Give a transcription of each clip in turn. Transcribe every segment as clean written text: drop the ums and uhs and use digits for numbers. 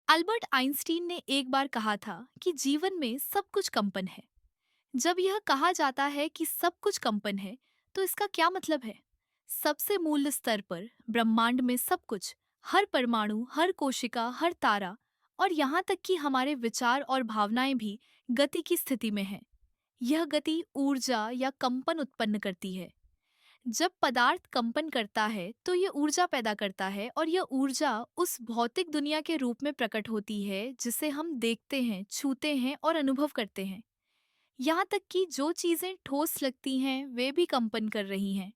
Albert Einstein ने एक बार कहा था कि जीवन में सब कुछ कंपन है। जब यह कहा जाता है कि सब कुछ कंपन है, तो इसका क्या मतलब है? सबसे मूल स्तर पर ब्रह्मांड में सब कुछ, हर परमाणु, हर कोशिका, हर तारा और यहाँ तक कि हमारे विचार और भावनाएं भी गति की स्थिति में हैं। यह गति ऊर्जा या कंपन उत्पन्न करती है। जब पदार्थ कंपन करता है तो यह ऊर्जा पैदा करता है और यह ऊर्जा उस भौतिक दुनिया के रूप में प्रकट होती है जिसे हम देखते हैं, छूते हैं और अनुभव करते हैं। यहाँ तक कि जो चीजें ठोस लगती हैं वे भी कंपन कर रही हैं,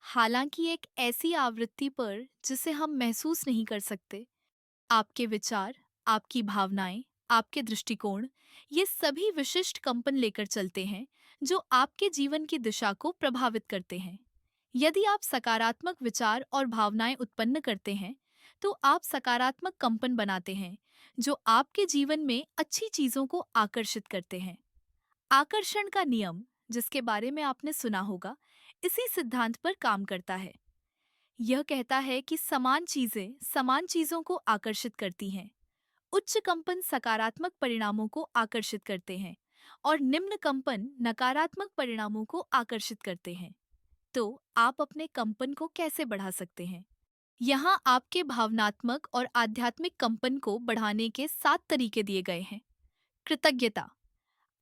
हालांकि एक ऐसी आवृत्ति पर जिसे हम महसूस नहीं कर सकते। आपके विचार, आपकी भावनाएं, आपके दृष्टिकोण, ये सभी विशिष्ट कंपन लेकर चलते हैं जो आपके जीवन की दिशा को प्रभावित करते हैं। यदि आप सकारात्मक विचार और भावनाएं उत्पन्न करते हैं, तो आप सकारात्मक कंपन बनाते हैं, जो आपके जीवन में अच्छी चीजों को आकर्षित करते हैं। आकर्षण का नियम, जिसके बारे में आपने सुना होगा, इसी सिद्धांत पर काम करता है। यह कहता है कि समान चीजें समान चीजों को आकर्षित करती हैं। उच्च कंपन सकारात्मक परिणामों को आकर्षित करते हैं और निम्न कंपन नकारात्मक परिणामों को आकर्षित करते हैं। तो आप अपने कंपन को कैसे बढ़ा सकते हैं? यहाँ आपके भावनात्मक और आध्यात्मिक कंपन को बढ़ाने के 7 तरीके दिए गए हैं। कृतज्ञता।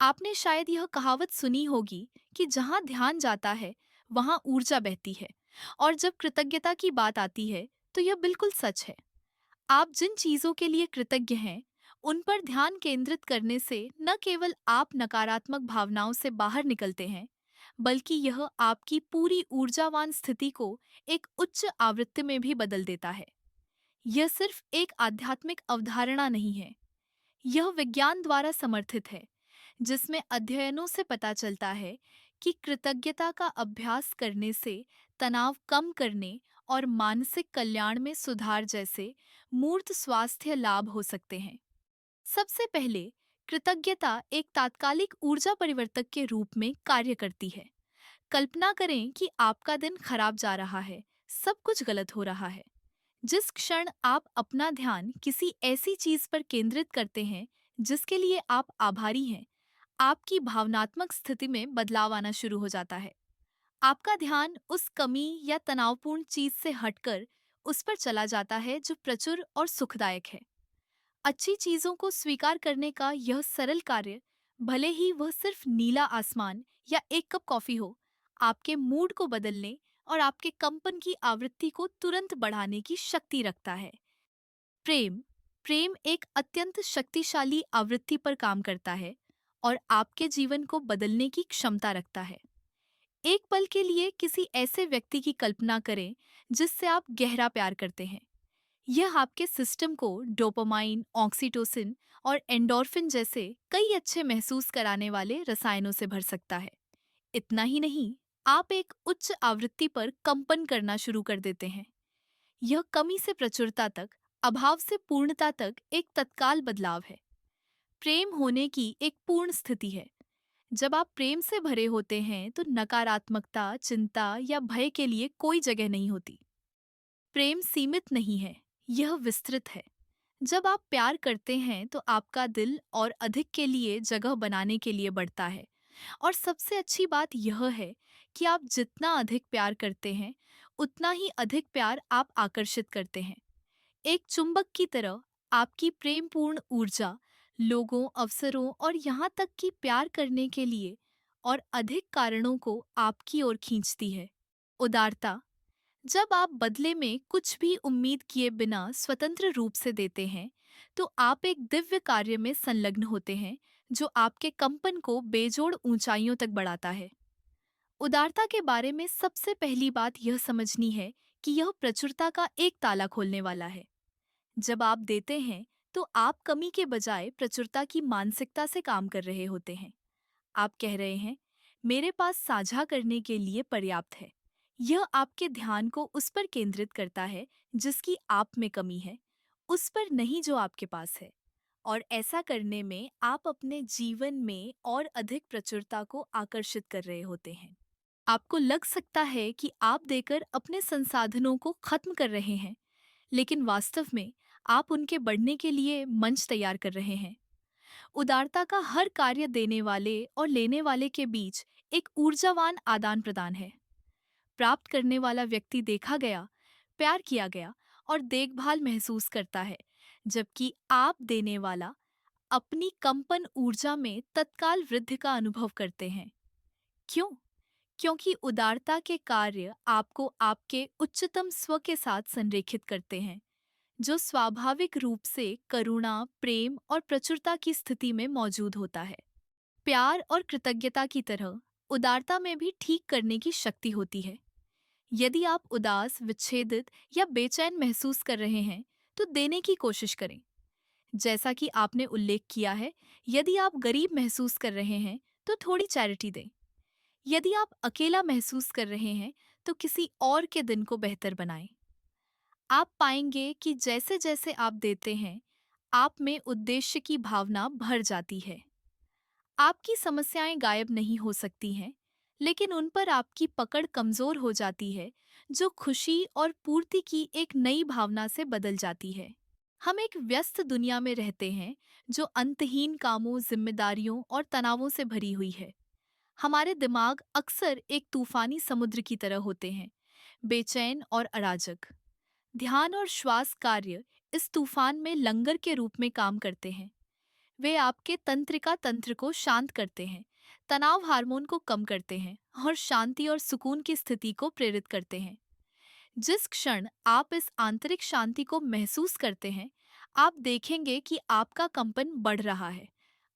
आपने शायद यह कहावत सुनी होगी कि जहाँ ध्यान जाता है वहाँ ऊर्जा बहती है। और जब कृतज्ञता की बात आती है तो यह बिल्कुल सच है। आप जिन चीजों के लिए कृतज्ञ हैं, उन पर ध्यान केंद्रित करने से न केवल आप नकारात्मक भावनाओं से बाहर निकलते हैं, बल्कि यह आपकी पूरी ऊर्जावान स्थिति को एक उच्च आवृत्ति में भी बदल देता है। यह सिर्फ एक आध्यात्मिक अवधारणा नहीं है, यह विज्ञान द्वारा समर्थित है, जिसमें अध्ययनों से पता चलता है कि कृतज्ञता का अभ्यास करने से तनाव कम करने और मानसिक कल्याण में सुधार जैसे मूर्त स्वास्थ्य लाभ हो सकते हैं। सबसे पहले, कृतज्ञता एक तात्कालिक ऊर्जा परिवर्तक के रूप में कार्य करती है। कल्पना करें कि आपका दिन खराब जा रहा है, सब कुछ गलत हो रहा है। जिस क्षण आप अपना ध्यान किसी ऐसी चीज पर केंद्रित करते हैं जिसके लिए आप आभारी हैं, आपकी भावनात्मक स्थिति में बदलाव आना शुरू हो जाता है। आपका ध्यान उस कमी या तनावपूर्ण चीज से हटकर उस पर चला जाता है जो प्रचुर और सुखदायक है। अच्छी चीजों को स्वीकार करने का यह सरल कार्य, भले ही वह सिर्फ नीला आसमान या एक कप कॉफी हो, आपके मूड को बदलने और आपके कंपन की आवृत्ति को तुरंत बढ़ाने की शक्ति रखता है। प्रेम। प्रेम एक अत्यंत शक्तिशाली आवृत्ति पर काम करता है और आपके जीवन को बदलने की क्षमता रखता है। एक पल के लिए किसी ऐसे व्यक्ति की कल्पना करें जिससे आप गहरा प्यार करते हैं। यह आपके सिस्टम को डोपामाइन, ऑक्सीटोसिन और एंडोर्फिन जैसे कई अच्छे महसूस कराने वाले रसायनों से भर सकता है। इतना ही नहीं, आप एक उच्च आवृत्ति पर कंपन करना शुरू कर देते हैं। यह कमी से प्रचुरता तक, अभाव से पूर्णता तक एक तत्काल बदलाव है। प्रेम होने की एक पूर्ण स्थिति है। जब आप प्रेम से भरे होते हैं तो नकारात्मकता, चिंता या भय के लिए कोई जगह नहीं होती। प्रेम सीमित नहीं है, यह विस्तृत है। जब आप प्यार करते हैं तो आपका दिल और अधिक के लिए जगह बनाने के लिए बढ़ता है। और सबसे अच्छी बात यह है कि आप जितना अधिक प्यार करते हैं, उतना ही अधिक प्यार आप आकर्षित करते हैं। एक चुंबक की तरह आपकी प्रेमपूर्ण ऊर्जा लोगों, अवसरों और यहाँ तक कि प्यार करने के लिए और अधिक कारणों को आपकी ओर खींचती है। उदारता। जब आप बदले में कुछ भी उम्मीद किए बिना स्वतंत्र रूप से देते हैं, तो आप एक दिव्य कार्य में संलग्न होते हैं जो आपके कंपन को बेजोड़ ऊंचाइयों तक बढ़ाता है। उदारता के बारे में सबसे पहली बात यह समझनी है कि यह प्रचुरता का एक ताला खोलने वाला है। जब आप देते हैं, तो आप कमी के बजाय प्रचुरता की मानसिकता से काम कर रहे होते हैं। आप कह रहे हैं, मेरे पास साझा करने के लिए पर्याप्त है। यह आपके ध्यान को उस पर केंद्रित करता है जिसकी आप में कमी है, उस पर नहीं जो आपके पास है। और ऐसा करने में आप अपने जीवन में और अधिक प्रचुरता को आकर्षित कर रहे होते हैं। आपको लग सकता है कि आप देकर अपने संसाधनों को खत्म कर रहे हैं, लेकिन वास्तव में आप उनके बढ़ने के लिए मंच तैयार कर रहे हैं। उदारता का हर कार्य देने वाले और लेने वाले के बीच एक ऊर्जावान आदान प्रदान है। प्राप्त करने वाला व्यक्ति देखा गया, प्यार किया गया और देखभाल महसूस करता है, जबकि आप देने वाला अपनी कंपन ऊर्जा में तत्काल वृद्धि का अनुभव करते हैं। क्यों? क्योंकि उदारता के कार्य आपको आपके उच्चतम स्व के साथ संरेखित करते हैं, जो स्वाभाविक रूप से करुणा, प्रेम और प्रचुरता की स्थिति में मौजूद होता है। प्यार और कृतज्ञता की तरह उदारता में भी ठीक करने की शक्ति होती है। यदि आप उदास, विच्छेदित या बेचैन महसूस कर रहे हैं, तो देने की कोशिश करें। जैसा कि आपने उल्लेख किया है, यदि आप गरीब महसूस कर रहे हैं, तो थोड़ी चैरिटी दें। यदि आप अकेला महसूस कर रहे हैं, तो किसी और के दिन को बेहतर बनाएं। आप पाएंगे कि जैसे जैसे आप देते हैं, आप में उद्देश्य की भावना भर जाती है। आपकी समस्याएं गायब नहीं हो सकती हैं, लेकिन उन पर आपकी पकड़ कमजोर हो जाती है, जो खुशी और पूर्ति की एक नई भावना से बदल जाती है। हम एक व्यस्त दुनिया में रहते हैं, जो अंतहीन कामों, जिम्मेदारियों और तनावों से भरी हुई है। हमारे दिमाग अक्सर एक तूफानी समुद्र की तरह होते हैं, बेचैन और अराजक। ध्यान और श्वास कार्य इस तूफान में लंगर के रूप में काम करते हैं। वे आपके तंत्रिका तंत्र को शांत करते हैं, तनाव हार्मोन को कम करते हैं और शांति और सुकून की स्थिति को प्रेरित करते हैं। जिस क्षण आप इस आंतरिक शांति को महसूस करते हैं, आप देखेंगे कि आपका कंपन बढ़ रहा है।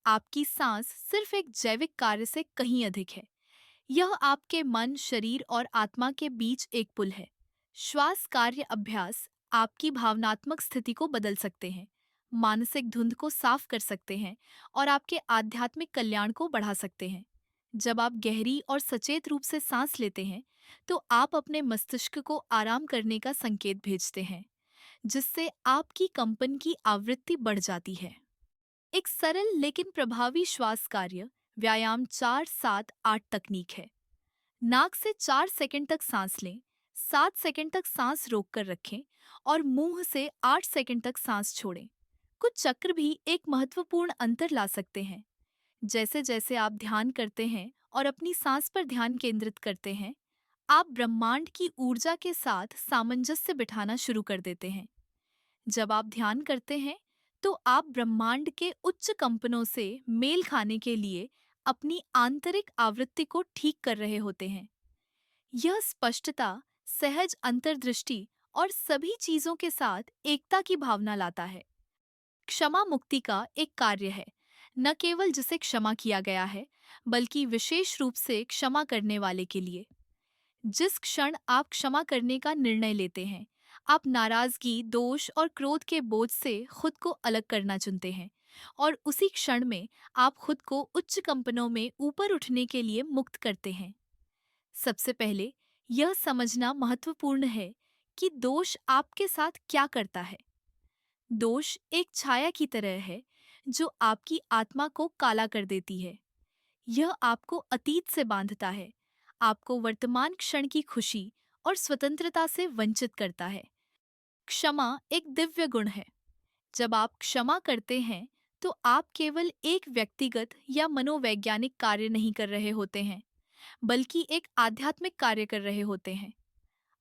आपकी सांस सिर्फ एक जैविक कार्य से कहीं अधिक है। यह आपके मन, शरीर और आत्मा के बीच एक पुल है। श्वास कार्य अभ्यास आपकी भावनात्मक स्थिति को बदल सकते हैं, मानसिक धुंध को साफ कर सकते हैं और आपके आध्यात्मिक कल्याण को बढ़ा सकते हैं। जब आप गहरी और सचेत रूप से सांस लेते हैं, तो आप अपने मस्तिष्क को आराम करने का संकेत भेजते हैं, जिससे आपकी कंपन की आवृत्ति बढ़ जाती है। एक सरल लेकिन प्रभावी श्वास कार्य व्यायाम 4-7-8 तकनीक है। नाक से 4 सेकंड तक सांस लें, 7 सेकंड तक सांस रोककर रखें और मुंह से 8 सेकंड तक सांस छोड़ें। कुछ चक्र भी एक महत्वपूर्ण अंतर ला सकते हैं। जैसे जैसे आप ध्यान करते हैं और अपनी सांस पर ध्यान केंद्रित करते हैं, आप ब्रह्मांड की ऊर्जा के साथ सामंजस्य बिठाना शुरू कर देते हैं। जब आप ध्यान करते हैं, तो आप ब्रह्मांड के उच्च कंपनों से मेल खाने के लिए अपनी आंतरिक आवृत्ति को ठीक कर रहे होते हैं। यह स्पष्टता, सहज अंतर्दृष्टि और सभी चीजों के साथ एकता की भावना लाता है। क्षमा मुक्ति का एक कार्य है, न केवल जिसे क्षमा किया गया है, बल्कि विशेष रूप से क्षमा करने वाले के लिए। जिस क्षण आप क्षमा करने का निर्णय लेते हैं, आप नाराजगी, दोष और क्रोध के बोझ से खुद को अलग करना चुनते हैं और उसी क्षण में आप खुद को उच्च कंपनों में ऊपर उठने के लिए मुक्त करते हैं। सबसे पहले यह समझना महत्वपूर्ण है कि दोष आपके साथ क्या करता है। दोष एक छाया की तरह है, जो आपकी आत्मा को काला कर देती है। यह आपको अतीत से बांधता है, आपको वर्तमान क्षण की खुशी और स्वतंत्रता से वंचित करता है। क्षमा एक दिव्य गुण है। जब आप क्षमा करते हैं, तो आप केवल एक व्यक्तिगत या मनोवैज्ञानिक कार्य नहीं कर रहे होते हैं, बल्कि एक आध्यात्मिक कार्य कर रहे होते हैं।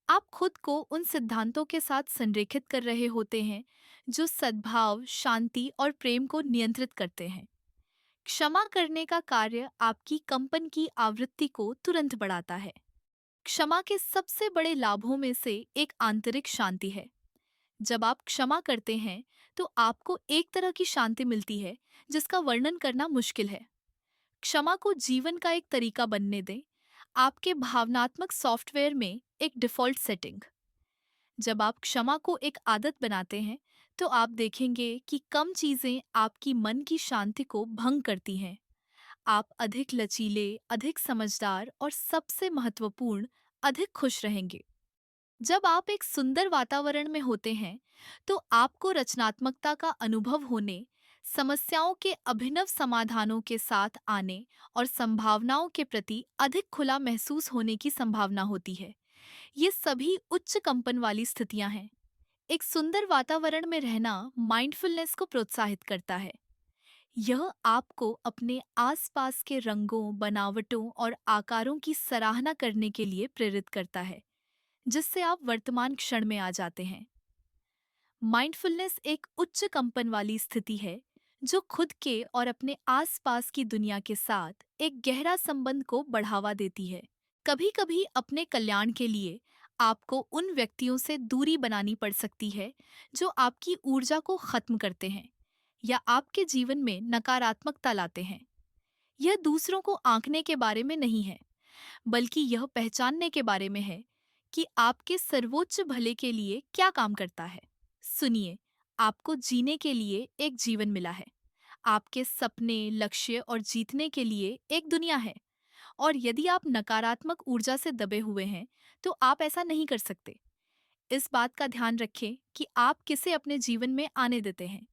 आप खुद को उन सिद्धांतों के साथ संरेखित कर रहे होते हैं, जो सद्भाव, शांति और प्रेम को नियंत्रित करते हैं। क्षमा करने का कार्य आपकी कंपन की आवृत्ति को तुरंत बढ़ाता है। क्षमा के सबसे बड़े लाभों में से एक आंतरिक शांति है। जब आप क्षमा करते हैं, तो आपको एक तरह की शांति मिलती है, जिसका वर्णन करना मुश्किल है। क्षमा को जीवन का एक तरीका बनने दें, आपके भावनात्मक सॉफ्टवेयर में एक डिफ़ॉल्ट सेटिंग। जब आप क्षमा को एक आदत बनाते हैं, तो आप देखेंगे कि कम चीज़ें आपकी मन की शांति को भंग करती हैं। आप अधिक लचीले, अधिक समझदार और सबसे महत्वपूर्ण, अधिक खुश रहेंगे। जब आप एक सुंदर वातावरण में होते हैं, तो आपको रचनात्मकता का अनुभव होने, समस्याओं के अभिनव समाधानों के साथ आने और संभावनाओं के प्रति अधिक खुला महसूस होने की संभावना होती है। ये सभी उच्च कंपन वाली स्थितियां हैं। एक सुंदर वातावरण में रहना माइंडफुलनेस को प्रोत्साहित करता है। यह आपको अपने आसपास के रंगों, बनावटों और आकारों की सराहना करने के लिए प्रेरित करता है, जिससे आप वर्तमान क्षण में आ जाते हैं। माइंडफुलनेस एक उच्च कंपन वाली स्थिति है जो खुद के और अपने आसपास की दुनिया के साथ एक गहरा संबंध को बढ़ावा देती है। कभी-कभी अपने कल्याण के लिए आपको उन व्यक्तियों से दूरी बनानी पड़ सकती है जो आपकी ऊर्जा को खत्म करते हैं या आपके जीवन में नकारात्मकता लाते हैं। यह दूसरों को आंकने के बारे में नहीं है, बल्कि यह पहचानने के बारे में है कि आपके सर्वोच्च भले के लिए क्या काम करता है। सुनिए, आपको जीने के लिए एक जीवन मिला है। आपके सपने, लक्ष्य और जीतने के लिए एक दुनिया है। और यदि आप नकारात्मक ऊर्जा से दबे हुए हैं, तो आप ऐसा नहीं कर सकते। इस बात का ध्यान रखें कि आप किसे अपने जीवन में आने देते हैं।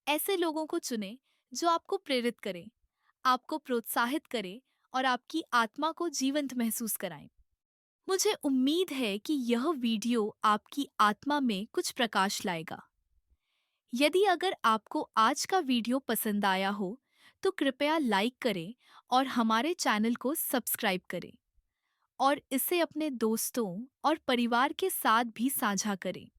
ऐसे लोगों को चुनें जो आपको प्रेरित करें, आपको प्रोत्साहित करें और आपकी आत्मा को जीवंत महसूस कराएं। मुझे उम्मीद है कि यह वीडियो आपकी आत्मा में कुछ प्रकाश लाएगा। यदि अगर आपको आज का वीडियो पसंद आया हो, तो कृपया लाइक करें और हमारे चैनल को सब्सक्राइब करें और इसे अपने दोस्तों और परिवार के साथ भी साझा करें।